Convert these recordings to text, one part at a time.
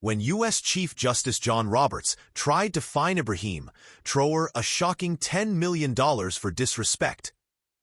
When U.S. Chief Justice John Roberts tried to fine Ibrahim Traoré a shocking $10 million for disrespect,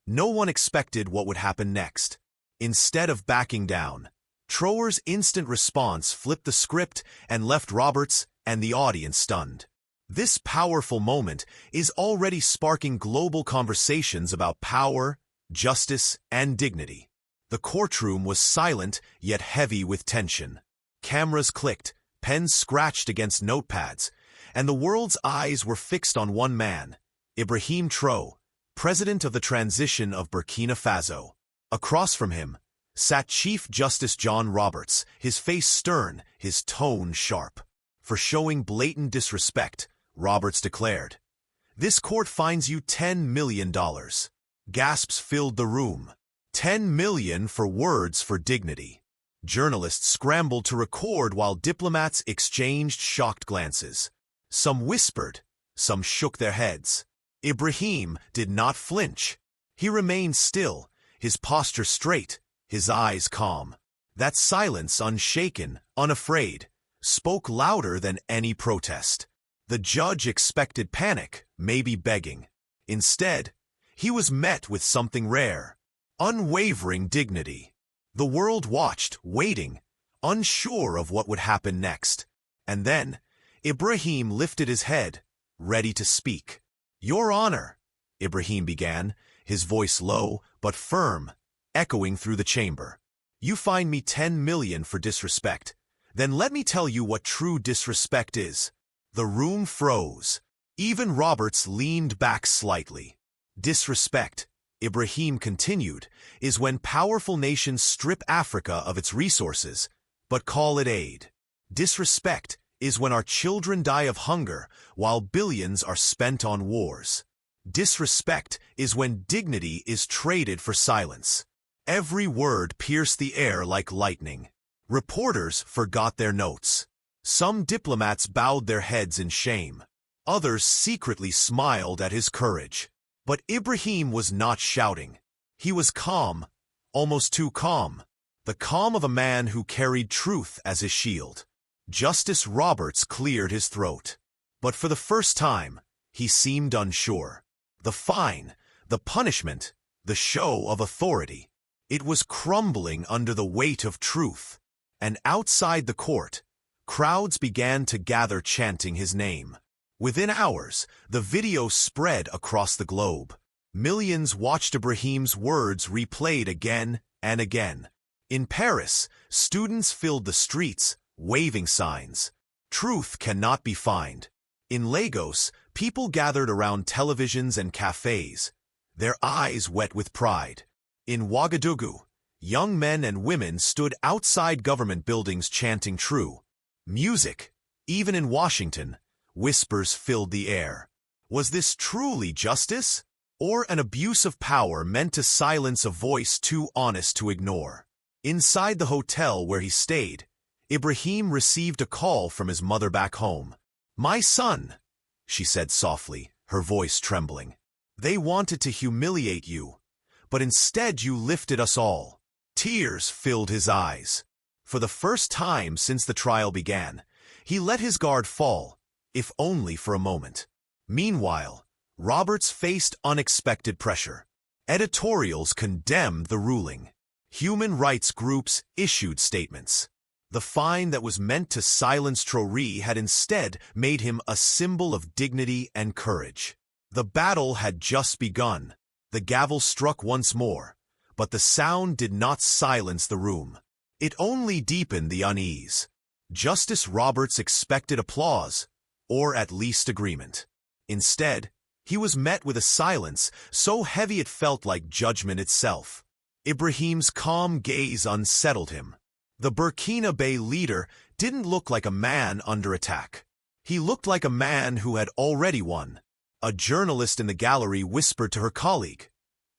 no one expected what would happen next. Instead of backing down, Traoré's instant response flipped the script and left Roberts and the audience stunned. This powerful moment is already sparking global conversations about power, justice, and dignity. The courtroom was silent yet heavy with tension. Cameras clicked, pens scratched against notepads, and the world's eyes were fixed on one man, Ibrahim Traoré, President of the Transition of Burkina Faso. Across from him sat Chief Justice John Roberts, his face stern, his tone sharp. For showing blatant disrespect, Roberts declared, "This court fines you $10 million. Gasps filled the room. $10 million for words for dignity. Journalists scrambled to record while diplomats exchanged shocked glances. Some whispered, some shook their heads. Ibrahim did not flinch. He remained still, his posture straight, his eyes calm. That silence, unshaken, unafraid, spoke louder than any protest. The judge expected panic, maybe begging. Instead, he was met with something rare, unwavering dignity. The world watched, waiting, unsure of what would happen next. And then, Ibrahim lifted his head, ready to speak. "Your Honor," Ibrahim began, his voice low but firm, echoing through the chamber. "You fine me $10 million for disrespect. Then let me tell you what true disrespect is." The room froze. Even Roberts leaned back slightly. "Disrespect," Ibrahim continued, "is when powerful nations strip Africa of its resources, but call it aid. Disrespect is when our children die of hunger while billions are spent on wars. Disrespect is when dignity is traded for silence." Every word pierced the air like lightning. Reporters forgot their notes. Some diplomats bowed their heads in shame. Others secretly smiled at his courage. But Ibrahim was not shouting. He was calm, almost too calm. The calm of a man who carried truth as his shield. Justice Roberts cleared his throat. But for the first time, he seemed unsure. The fine, the punishment, the show of authority. It was crumbling under the weight of truth. And outside the court, crowds began to gather chanting his name. Within hours, the video spread across the globe. Millions watched Ibrahim's words replayed again and again. In Paris, students filled the streets, waving signs. "Truth cannot be fined." In Lagos, people gathered around televisions and cafes, their eyes wet with pride. In Ouagadougou, young men and women stood outside government buildings chanting true. Music, even in Washington, whispers filled the air. Was this truly justice, or an abuse of power meant to silence a voice too honest to ignore? Inside the hotel where he stayed, Ibrahim received a call from his mother back home. "My son," she said softly, her voice trembling. "They wanted to humiliate you, but instead you lifted us all." Tears filled his eyes. For the first time since the trial began, he let his guard fall, if only for a moment. Meanwhile, Roberts faced unexpected pressure. Editorials condemned the ruling. Human rights groups issued statements. The fine that was meant to silence Traoré had instead made him a symbol of dignity and courage. The battle had just begun. The gavel struck once more, but the sound did not silence the room. It only deepened the unease. Justice Roberts expected applause, or at least agreement. Instead, he was met with a silence so heavy it felt like judgment itself. Ibrahim's calm gaze unsettled him. The Burkina Faso leader didn't look like a man under attack. He looked like a man who had already won. A journalist in the gallery whispered to her colleague,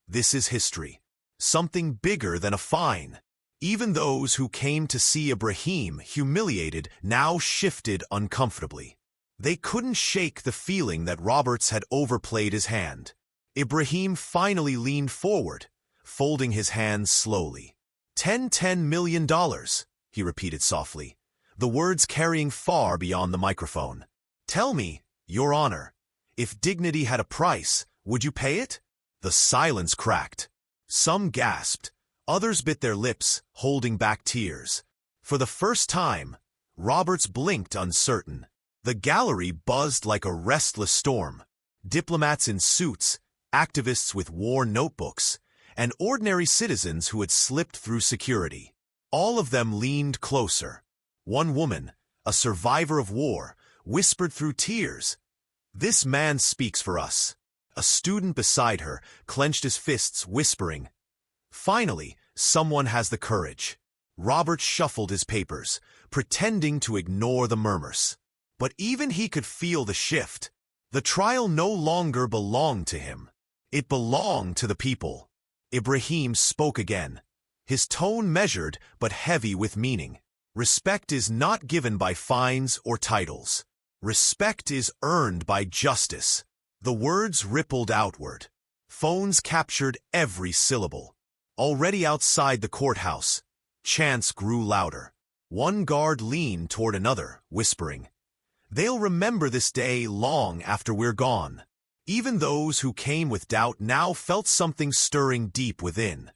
"This is history. Something bigger than a fine." Even those who came to see Ibrahim humiliated now shifted uncomfortably. They couldn't shake the feeling that Roberts had overplayed his hand. Ibrahim finally leaned forward, folding his hands slowly. $10 million, he repeated softly. the words carrying far beyond the microphone. "Tell me, Your Honor, if dignity had a price, would you pay it?" The silence cracked. Some gasped, others bit their lips, holding back tears. For the first time, Roberts blinked uncertain. The gallery buzzed like a restless storm. Diplomats in suits, activists with war notebooks, and ordinary citizens who had slipped through security. All of them leaned closer. One woman, a survivor of war, whispered through tears, "This man speaks for us." A student beside her clenched his fists, whispering, "Finally, someone has the courage." Robert shuffled his papers, pretending to ignore the murmurs. But even he could feel the shift. The trial no longer belonged to him. It belonged to the people. Ibrahim spoke again, his tone measured but heavy with meaning. "Respect is not given by fines or titles. Respect is earned by justice." The words rippled outward. Phones captured every syllable. Already outside the courthouse, chants grew louder. One guard leaned toward another, whispering, "They'll remember this day long after we're gone." Even those who came with doubt now felt something stirring deep within.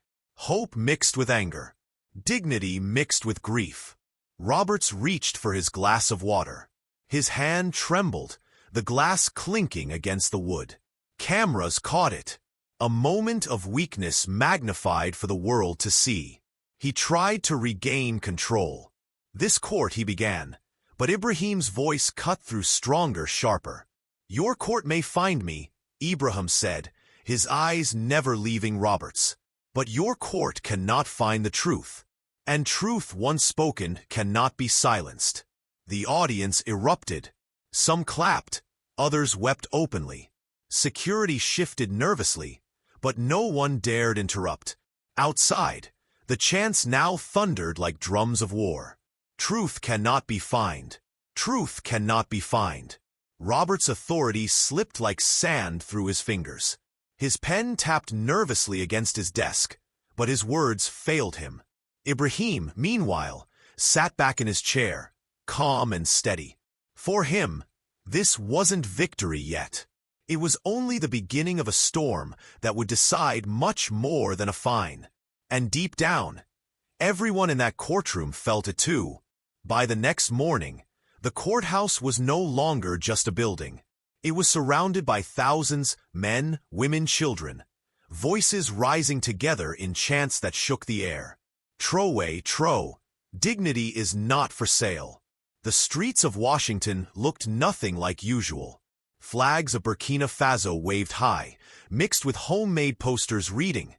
Hope mixed with anger. Dignity mixed with grief. Roberts reached for his glass of water. His hand trembled, the glass clinking against the wood. Cameras caught it. A moment of weakness magnified for the world to see. He tried to regain control. "This court," he began, but Ibrahim's voice cut through stronger, sharper. "Your court may find me," Ibrahim said, his eyes never leaving Roberts. "But your court cannot find the truth. And truth once spoken cannot be silenced." The audience erupted. Some clapped, others wept openly. Security shifted nervously, but no one dared interrupt. Outside, the chants now thundered like drums of war. "Truth cannot be fined. Truth cannot be fined." Robert's authority slipped like sand through his fingers. His pen tapped nervously against his desk, but his words failed him. Ibrahim, meanwhile, sat back in his chair, calm and steady. For him, this wasn't victory yet. It was only the beginning of a storm that would decide much more than a fine. And deep down, everyone in that courtroom felt it too. By the next morning, the courthouse was no longer just a building. It was surrounded by thousands, men, women, children, voices rising together in chants that shook the air. Traoré, Tro, dignity is not for sale. The streets of Washington looked nothing like usual. Flags of Burkina Faso waved high, mixed with homemade posters reading,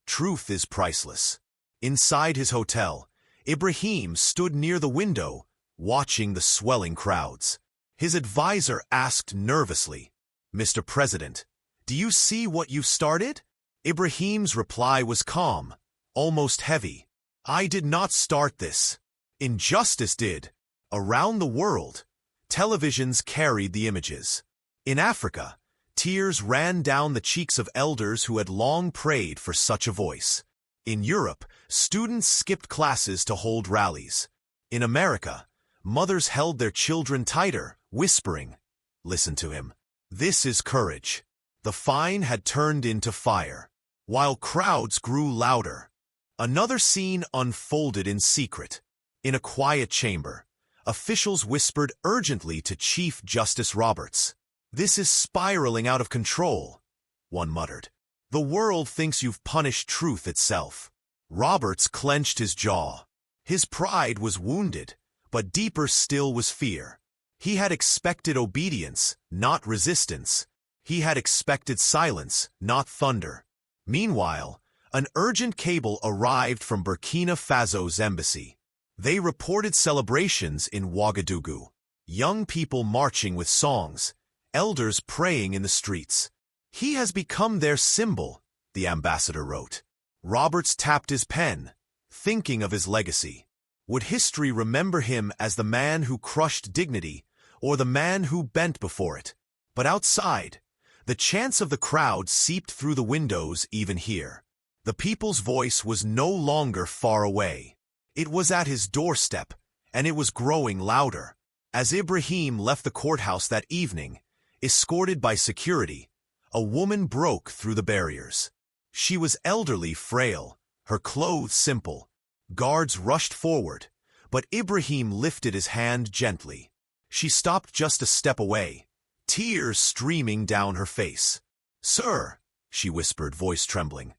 "Truth is priceless." Inside his hotel, Ibrahim stood near the window, watching the swelling crowds. His advisor asked nervously, "Mr. President, do you see what you've started?" Ibrahim's reply was calm, almost heavy. "I did not start this. Injustice did." Around the world, televisions carried the images. In Africa, tears ran down the cheeks of elders who had long prayed for such a voice. In Europe, students skipped classes to hold rallies. In America, mothers held their children tighter, whispering, "Listen to him. This is courage." The fine had turned into fire, while crowds grew louder. Another scene unfolded in secret. In a quiet chamber, officials whispered urgently to Chief Justice Roberts. "This is spiraling out of control," one muttered. "The world thinks you've punished truth itself." Roberts clenched his jaw. His pride was wounded, but deeper still was fear. He had expected obedience, not resistance. He had expected silence, not thunder. Meanwhile, an urgent cable arrived from Burkina Faso's embassy. They reported celebrations in Ouagadougou, young people marching with songs, elders praying in the streets. "He has become their symbol," the ambassador wrote. Roberts tapped his pen, thinking of his legacy. Would history remember him as the man who crushed dignity, or the man who bent before it? But outside, the chants of the crowd seeped through the windows even here. The people's voice was no longer far away. It was at his doorstep, and it was growing louder. As Ibrahim left the courthouse that evening, escorted by security, a woman broke through the barriers. She was elderly, frail, her clothes simple. Guards rushed forward, but Ibrahim lifted his hand gently. She stopped just a step away, tears streaming down her face. "Sir," she whispered, voice trembling,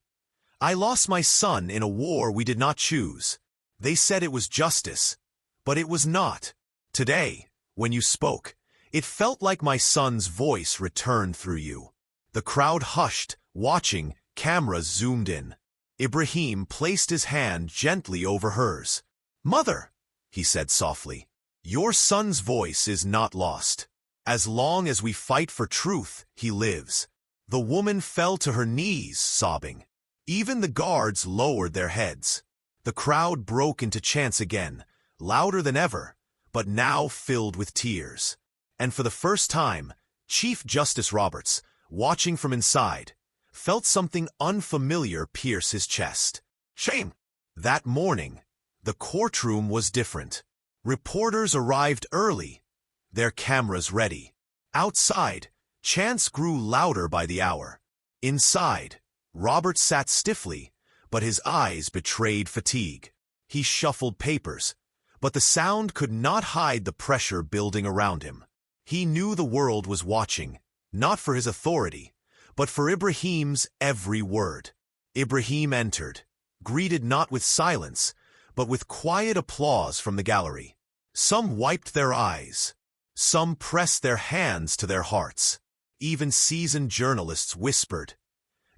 "I lost my son in a war we did not choose. They said it was justice, but it was not. Today, when you spoke, it felt like my son's voice returned through you." The crowd hushed, watching, cameras zoomed in. Ibrahim placed his hand gently over hers. "Mother," he said softly, "your son's voice is not lost. As long as we fight for truth, he lives." The woman fell to her knees, sobbing. Even the guards lowered their heads. The crowd broke into chants again, louder than ever, but now filled with tears. And for the first time, Chief Justice Roberts, watching from inside, felt something unfamiliar pierce his chest. Shame! That morning, the courtroom was different. Reporters arrived early, their cameras ready. Outside, chants grew louder by the hour. Inside, Roberts sat stiffly, but his eyes betrayed fatigue. He shuffled papers, but the sound could not hide the pressure building around him. He knew the world was watching, not for his authority, but for Ibrahim's every word. Ibrahim entered, greeted not with silence, but with quiet applause from the gallery. Some wiped their eyes. Some pressed their hands to their hearts. Even seasoned journalists whispered,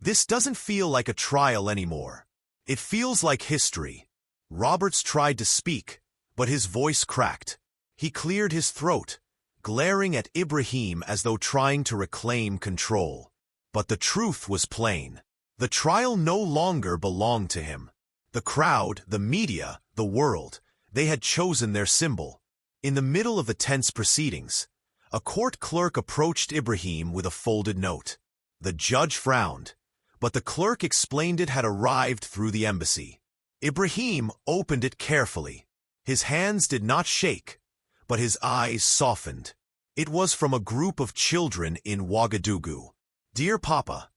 "This doesn't feel like a trial anymore. It feels like history." Roberts tried to speak, but his voice cracked. He cleared his throat, glaring at Ibrahim as though trying to reclaim control. But the truth was plain. The trial no longer belonged to him. The crowd, the media, the world, they had chosen their symbol. In the middle of the tense proceedings, a court clerk approached Ibrahim with a folded note. The judge frowned, but the clerk explained it had arrived through the embassy. Ibrahim opened it carefully. His hands did not shake, but his eyes softened. It was from a group of children in Ouagadougou. "Dear Papa,"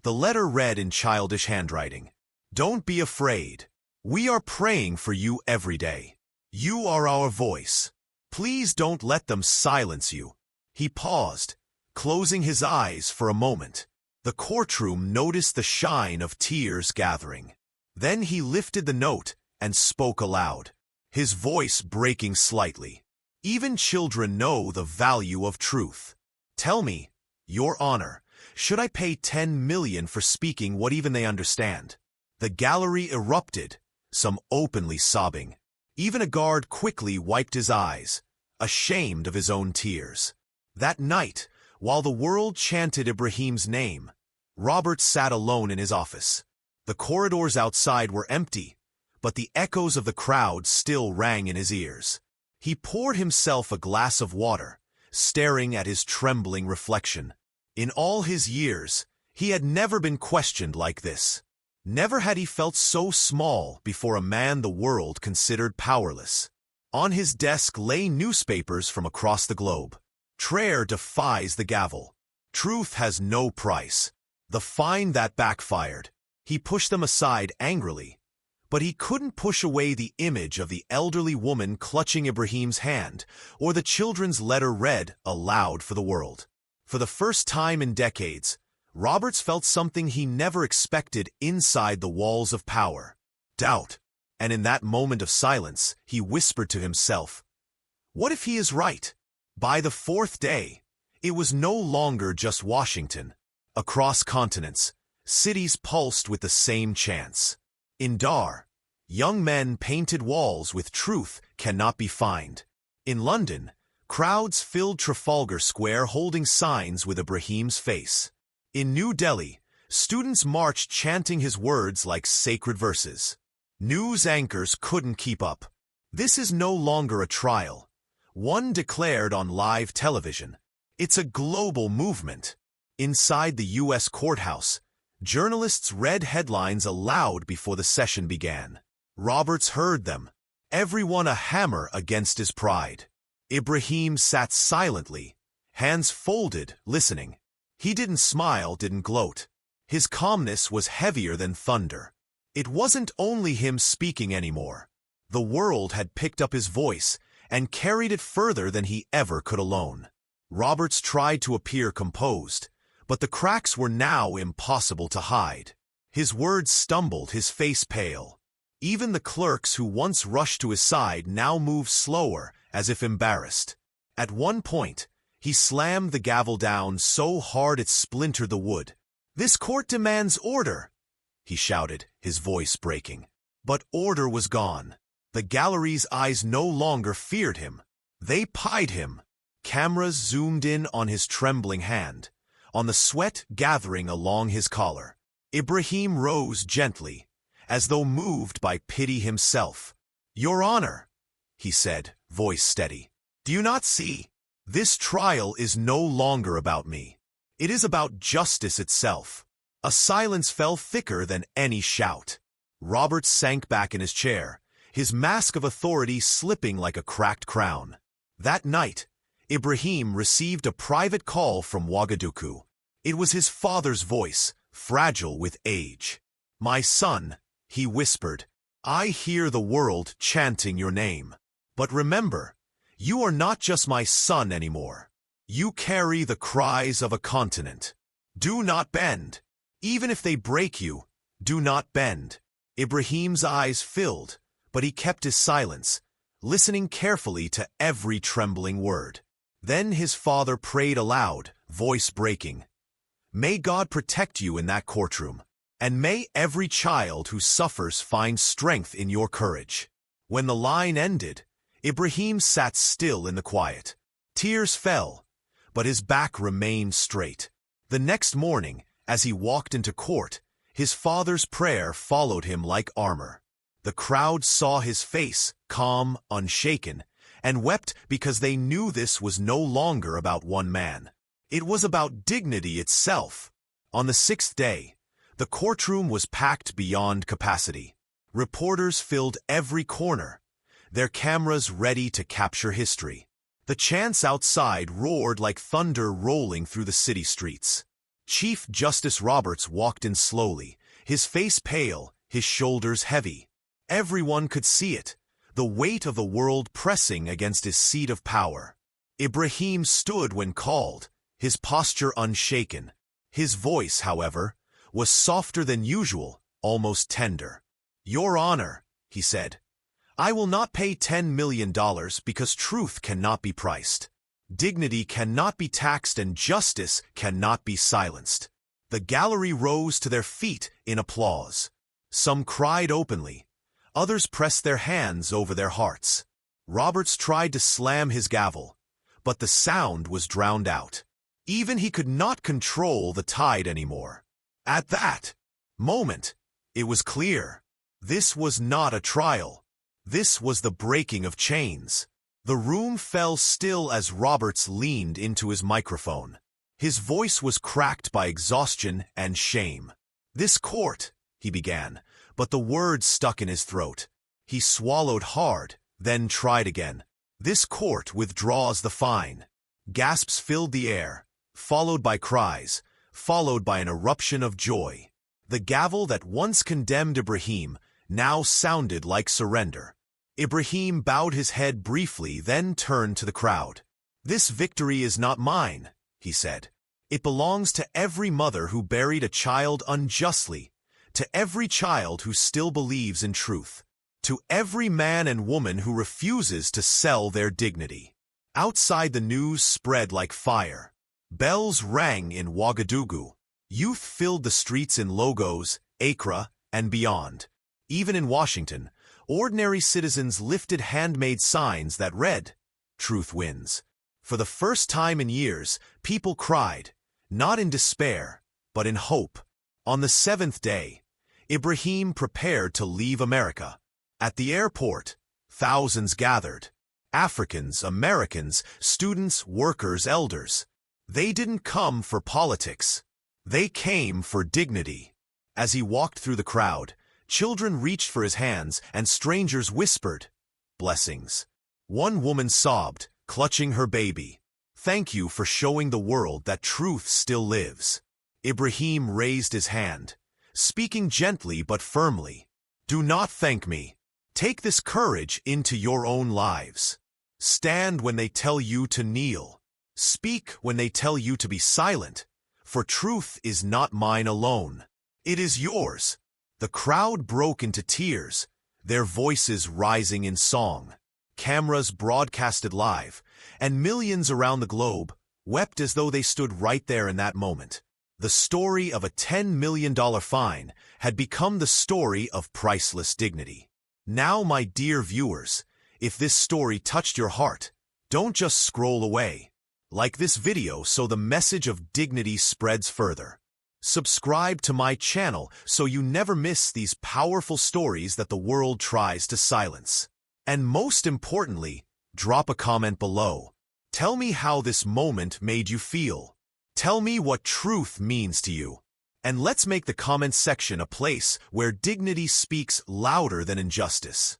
the letter read in childish handwriting, "don't be afraid. We are praying for you every day. You are our voice. Please don't let them silence you." He paused, closing his eyes for a moment. The courtroom noticed the shine of tears gathering. Then he lifted the note and spoke aloud, his voice breaking slightly. "Even children know the value of truth. Tell me, Your Honor, should I pay 10 million for speaking what even they understand?" The gallery erupted, some openly sobbing. Even a guard quickly wiped his eyes, ashamed of his own tears. That night, while the world chanted Ibrahim's name, Robert sat alone in his office. The corridors outside were empty, but the echoes of the crowd still rang in his ears. He poured himself a glass of water, staring at his trembling reflection. In all his years, he had never been questioned like this. Never had he felt so small before a man the world considered powerless. On his desk lay newspapers from across the globe. Traoré defies the gavel. Truth has no price. The fine that backfired. He pushed them aside angrily, but he couldn't push away the image of the elderly woman clutching Ibrahim's hand, or the children's letter read aloud for the world. For the first time in decades, Roberts felt something he never expected inside the walls of power. Doubt. And in that moment of silence, he whispered to himself, "What if he is right?" By the fourth day, it was no longer just Washington. Across continents, cities pulsed with the same chants. In Dar, young men painted walls with "Truth cannot be fined." In London, crowds filled Trafalgar Square holding signs with Ibrahim's face. In New Delhi, students marched chanting his words like sacred verses. News anchors couldn't keep up. This is no longer a trial. One declared on live television. It's a global movement. Inside the U.S. courthouse, journalists read headlines aloud before the session began. Roberts heard them, everyone a hammer against his pride. Ibrahim sat silently, hands folded, listening. He didn't smile, didn't gloat. His calmness was heavier than thunder. It wasn't only him speaking anymore. The world had picked up his voice and carried it further than he ever could alone. Roberts tried to appear composed, but the cracks were now impossible to hide. His words stumbled, his face pale. Even the clerks who once rushed to his side now moved slower, as if embarrassed. At one point, he slammed the gavel down so hard it splintered the wood. "This court demands order," he shouted, his voice breaking. But order was gone. The gallery's eyes no longer feared him. They pied him. Cameras zoomed in on his trembling hand, on the sweat gathering along his collar. Ibrahim rose gently, as though moved by pity himself. "Your Honor," he said, voice steady, "do you not see? This trial is no longer about me. It is about justice itself." A silence fell thicker than any shout. Roberts sank back in his chair, his mask of authority slipping like a cracked crown. That night, Ibrahim received a private call from Ouagadougou. It was his father's voice, fragile with age. "My son," he whispered, "I hear the world chanting your name. But remember, you are not just my son anymore. You carry the cries of a continent. Do not bend. Even if they break you, do not bend." Ibrahim's eyes filled, but he kept his silence, listening carefully to every trembling word. Then his father prayed aloud, voice breaking. "May God protect you in that courtroom, and may every child who suffers find strength in your courage." When the line ended, Ibrahim sat still in the quiet. Tears fell, but his back remained straight. The next morning, as he walked into court, his father's prayer followed him like armor. The crowd saw his face, calm, unshaken, and wept because they knew this was no longer about one man. It was about dignity itself. On the sixth day, the courtroom was packed beyond capacity. Reporters filled every corner, their cameras ready to capture history. The chants outside roared like thunder rolling through the city streets. Chief Justice Roberts walked in slowly, his face pale, his shoulders heavy. Everyone could see it, the weight of the world pressing against his seat of power. Ibrahim stood when called, his posture unshaken. His voice, however, was softer than usual, almost tender. "Your Honor," he said, "I will not pay $10 million because truth cannot be priced. Dignity cannot be taxed and justice cannot be silenced." The gallery rose to their feet in applause. Some cried openly. Others pressed their hands over their hearts. Roberts tried to slam his gavel, but the sound was drowned out. Even he could not control the tide anymore. At that moment, it was clear. This was not a trial. This was the breaking of chains. The room fell still as Roberts leaned into his microphone. His voice was cracked by exhaustion and shame. "This court," he began, but the words stuck in his throat. He swallowed hard, then tried again. "This court withdraws the fine." Gasps filled the air, followed by cries, followed by an eruption of joy. The gavel that once condemned Ibrahim now sounded like surrender. Ibrahim bowed his head briefly, then turned to the crowd. "This victory is not mine," he said. "It belongs to every mother who buried a child unjustly, to every child who still believes in truth, to every man and woman who refuses to sell their dignity." Outside, the news spread like fire. Bells rang in Ouagadougou. Youth filled the streets in Lagos, Accra, and beyond. Even in Washington, ordinary citizens lifted handmade signs that read, "Truth wins." For the first time in years, people cried, not in despair, but in hope. On the seventh day, Ibrahim prepared to leave America. At the airport, thousands gathered. Africans, Americans, students, workers, elders. They didn't come for politics. They came for dignity. As he walked through the crowd, children reached for his hands and strangers whispered, blessings. One woman sobbed, clutching her baby. "Thank you for showing the world that truth still lives." Ibrahim raised his hand, speaking gently but firmly. "Do not thank me. Take this courage into your own lives. Stand when they tell you to kneel. Speak when they tell you to be silent, for truth is not mine alone. It is yours." The crowd broke into tears, their voices rising in song. Cameras broadcasted live, and millions around the globe wept as though they stood right there in that moment. The story of a $10 million fine had become the story of priceless dignity. Now, my dear viewers, if this story touched your heart, don't just scroll away. Like this video so the message of dignity spreads further. Subscribe to my channel so you never miss these powerful stories that the world tries to silence. And most importantly, drop a comment below. Tell me how this moment made you feel. Tell me what truth means to you. And let's make the comment section a place where dignity speaks louder than injustice.